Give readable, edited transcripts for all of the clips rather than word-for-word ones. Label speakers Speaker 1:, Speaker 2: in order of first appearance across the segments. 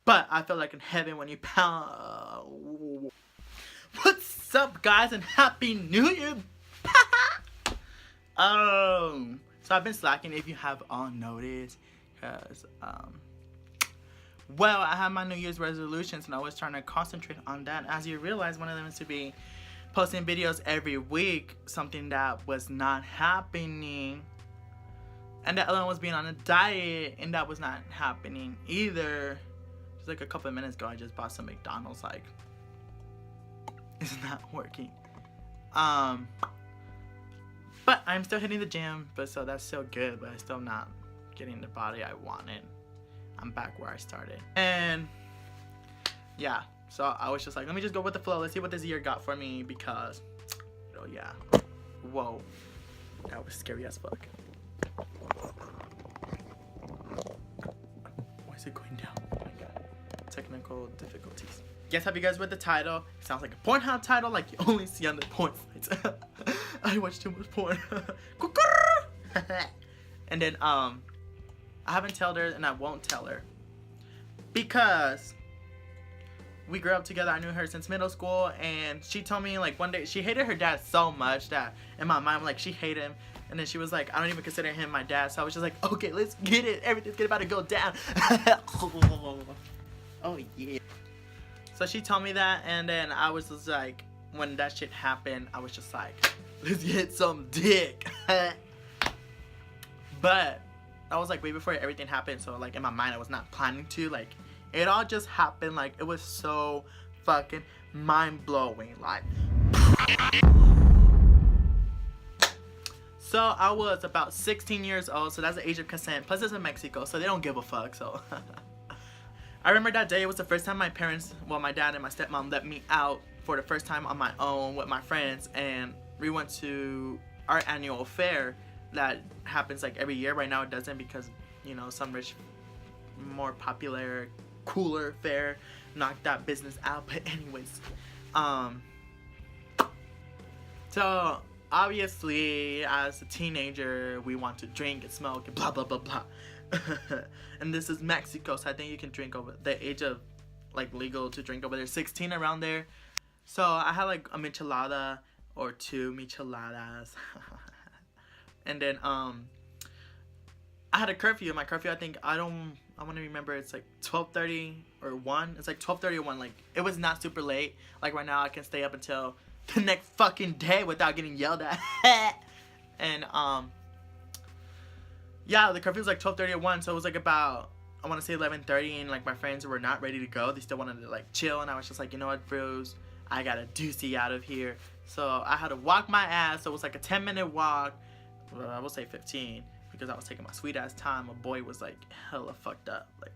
Speaker 1: but I feel like in heaven when you pound. What's up, guys, and Happy New Year! So I've been slacking, if you have all noticed, because well, I have my New Year's resolutions and I was trying to concentrate on that. As you realize, one of them is to be posting videos every week, something that was not happening. And the other one was being on a diet, and that was not happening either. Just like a couple of minutes ago, I just bought some McDonald's, like, it's not working. But I'm still hitting the gym, but so that's still good, but I'm still not getting the body I wanted. I'm back where I started. And yeah, so I was just like, let me just go with the flow. Let's see what this year got for me, because, oh yeah, whoa, that was scary as fuck. Why is it going down? Oh my god, technical difficulties. Yes, have you guys read the title? It sounds like a Pornhub title, like you only see on the porn sites. I watch too much porn. And then I haven't told her, and I won't tell her, because we grew up together. I knew her since middle school, and she told me, like, one day she hated her dad so much that in my mind, like, she hated him. And then she was like, I don't even consider him my dad. So I was just like, okay, let's get it. Everything's about to go down. Oh yeah. So she told me that, and then I was just like, when that shit happened, I was just like, let's get some dick. But I was like way before everything happened, so like in my mind I was not planning to, like, it all just happened. Like, it was so fucking mind-blowing, like. So I was about 16 years old, so that's the age of consent, plus it's in Mexico, so they don't give a fuck. So I remember that day. It was the first time my parents, well, my dad and my stepmom, let me out for the first time on my own with my friends, and we went to our annual fair that happens like every year. Right now it doesn't, because, you know, some rich, more popular, cooler fair knocked that business out. But anyways, so obviously as a teenager we want to drink and smoke and blah blah blah blah. And this is Mexico, so I think you can drink over the age of, like, legal to drink over there, 16, around there. So I had like a michelada or 2 micheladas. And then I had a curfew. My curfew, I think, I want to remember, it's like 12:30 or 1. It's like 12:30 or 1. Like, it was not super late. Like right now I can stay up until the next fucking day without getting yelled at. And yeah, the curfew was like 12:30 or 1, so it was like about, I want to say 11:30, and like my friends were not ready to go. They still wanted to like chill, and I was just like, you know what, bros, I got a doozy out of here. So I had to walk my ass. So it was like a 10-minute walk. Well, I will say 15, because I was taking my sweet ass time. My boy was like hella fucked up, like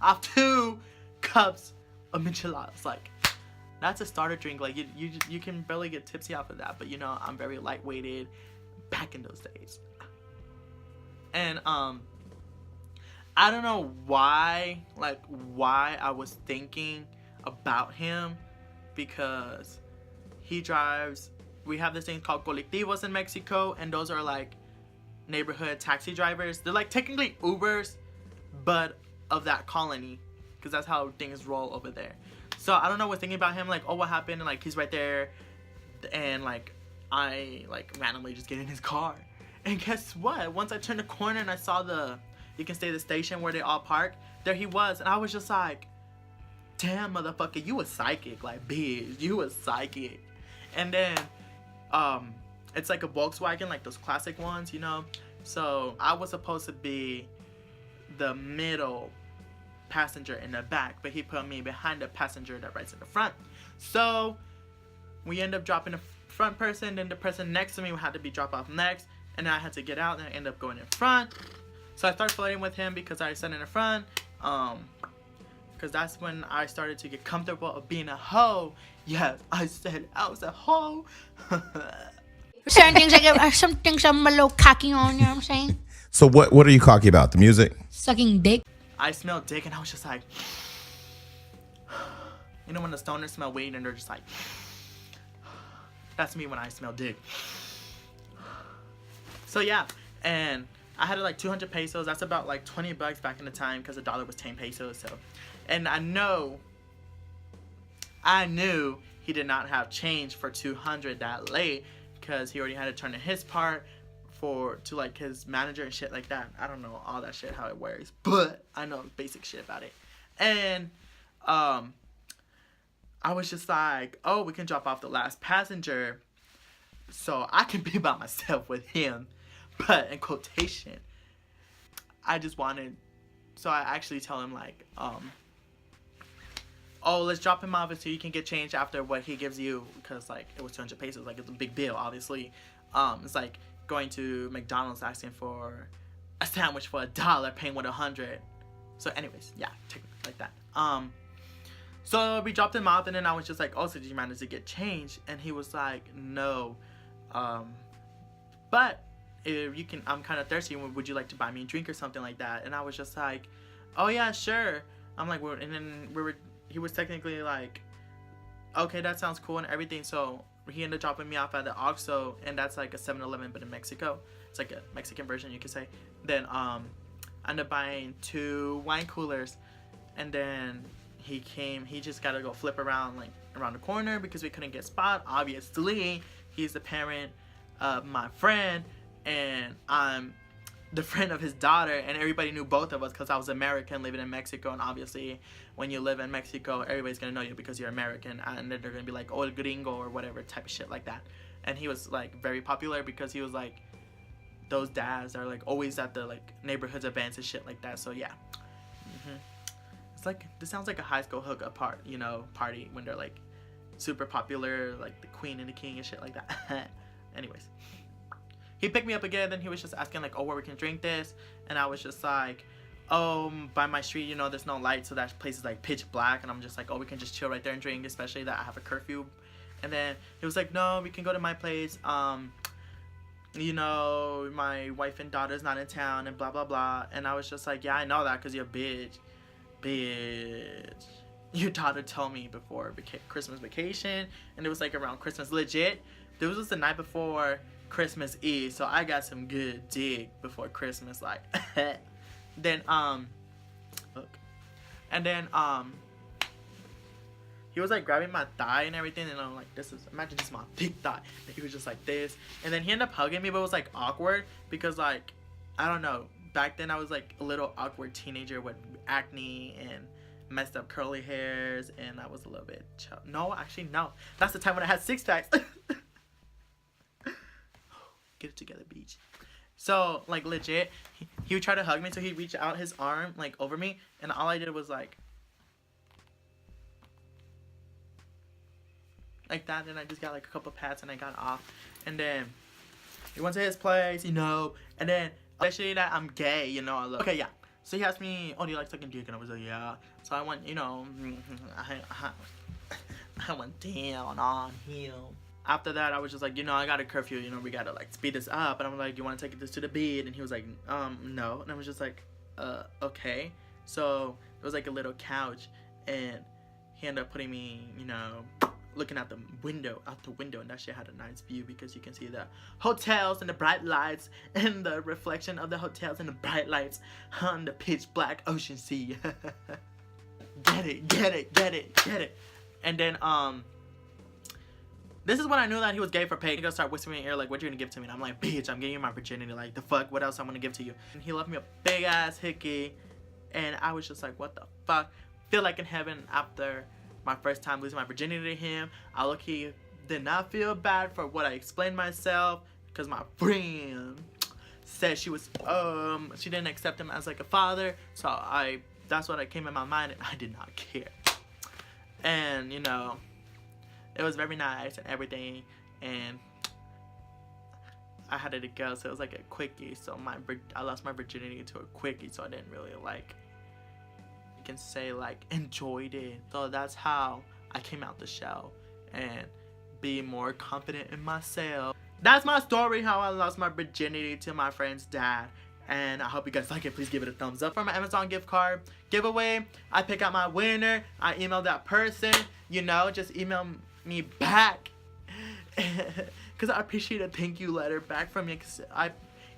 Speaker 1: off 2 cups of micheladas. Like, that's a starter drink. Like, you can barely get tipsy off of that. But you know, I'm very lightweighted back in those days. And I don't know why I was thinking about him, because he drives, we have this thing called colectivos in Mexico, and those are like neighborhood taxi drivers. They're like technically Ubers, but of that colony, because that's how things roll over there. So I don't know, I was thinking about him, like, oh, what happened, and like he's right there, and like I like randomly just get in his car, and guess what, once I turned the corner and I saw the, you can say the station where they all park, there he was. And I was just like, damn, motherfucker, you a psychic, like, bitch, you a psychic. And then it's like a Volkswagen, like those classic ones, you know. So I was supposed to be the middle passenger in the back, but he put me behind the passenger that rides in the front. So we end up dropping the front person, then the person next to me had to be dropped off next, and then I had to get out, and I ended up going in front. So I started flirting with him because I sat in the front, because that's when I started to get comfortable of being a hoe. Yes, I said I was a hoe.
Speaker 2: Certain things some things I'm a little cocky on, you know what I'm saying?
Speaker 3: So what are you cocky about? The music?
Speaker 2: Sucking dick.
Speaker 1: I smelled dick, and I was just like, you know when the stoners smell weed and they're just like, that's me when I smell dick. So yeah, and I had like 200 pesos. That's about like 20 bucks back in the time because the dollar was 10 pesos. So, and I knew he did not have change for 200 that late because he already had to turn in his part to like his manager and shit like that. I don't know all that shit how it works, but I know basic shit about it. And I was just like, oh, we can drop off the last passenger so I can be by myself with him. But in quotation, I just wanted, so I actually tell him like, oh, let's drop him off so you can get change after what he gives you, because like it was 200 pesos, like it's a big bill, obviously. It's like going to McDonald's asking for a sandwich for $1, paying with 100. So anyways, yeah, like that. So we dropped him off, and then I was just like, oh, so did you manage to get change? And he was like, no, but if you can, I'm kind of thirsty, would you like to buy me a drink or something like that? And I was just like, oh yeah, sure. I'm like, and then he was technically like, okay, that sounds cool and everything. So he ended up dropping me off at the OXXO, and that's like a 7-Eleven but in Mexico. It's like a Mexican version, you could say. Then I ended up buying 2 wine coolers, and then he just got to go flip around like around the corner because we couldn't get spot. Obviously, he's the parent of my friend, and I'm the friend of his daughter, and everybody knew both of us because I was American living in Mexico. And obviously when you live in Mexico, everybody's gonna know you because you're American, and then they're gonna be like, oh, gringo or whatever type of shit like that. And he was like very popular because he was like those dads are like always at the like neighborhoods events and shit like that. So yeah, it's like, this sounds like a high school hookup party when they're like super popular, like the queen and the king and shit like that. Anyways, he picked me up again, then he was just asking like, oh, where we can drink this? And I was just like, oh, by my street, there's no light, so that place is like pitch black. And I'm just like, oh, we can just chill right there and drink, especially that I have a curfew. And then he was like, no, we can go to my place, my wife and daughter's not in town and blah blah blah. And I was just like, yeah, I know that because you're a bitch. Your daughter told me before Christmas vacation, and it was like around Christmas, legit. This was the night before Christmas Eve, so I got some good dick before Christmas, like. Then look, and then he was like grabbing my thigh and everything, and I'm like, imagine this is my big thigh. And he was just like this, and then he ended up hugging me, but it was like awkward because like, I don't know, back then I was like a little awkward teenager with acne and messed up curly hairs, and I was a little bit no, that's the time when I had 6 packs. Get it together, beach. So like legit, he would try to hug me, so he'd reach out his arm like over me, and all I did was like that, and I just got like a couple pats and I got off. And then he went to his place, and then especially that I'm gay, I love. Okay, yeah. So he asked me, oh, do you like sucking dick? And I was like, yeah. So I went, I went down on him. After that, I was just like, I got a curfew, we gotta like speed this up. And I'm like, you want to take this to the bed? And he was like, no. And I was just like, okay. So it was like a little couch, and he ended up putting me, looking out the window, and that shit had a nice view because you can see the hotels and the bright lights and the reflection of the hotels and the bright lights on the pitch black ocean sea. Get it. And then this is when I knew that he was gay for pay. He gonna start whispering in my ear like, what you gonna give to me? And I'm like, bitch, I'm giving you my virginity. Like, the fuck, what else I'm gonna give to you? And he left me a big ass hickey, and I was just like, what the fuck? Feel like in heaven after my first time losing my virginity to him. I low-key did not feel bad for what I explained myself, because my friend said she didn't accept him as like a father. So that's what came in my mind, and I did not care. And it was very nice and everything, and I had it go, so it was like a quickie. So I lost my virginity to a quickie, so I didn't really like, you can say like, enjoyed it. So that's how I came out the shell and be more confident in myself. That's my story, how I lost my virginity to my friend's dad. And I hope you guys like it. Please give it a thumbs up. For my Amazon gift card giveaway, I pick out my winner. I email that person, just email me back. Because I appreciate a thank you letter back from you. Because I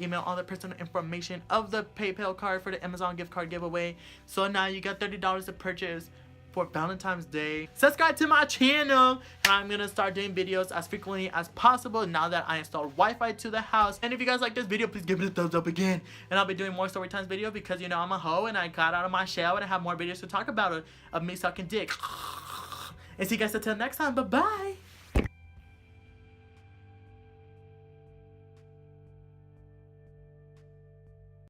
Speaker 1: email all the personal information of the PayPal card for the Amazon gift card giveaway. So now you got $30 to purchase for Valentine's Day. Subscribe to my channel, and I'm gonna start doing videos as frequently as possible now that I installed Wi-Fi to the house. And if you guys like this video, please give it a thumbs up again, and I'll be doing more story times video because, you know, I'm a hoe and I got out of my shell and I have more videos to talk about of me sucking dick. And see you guys until next time. Bye bye.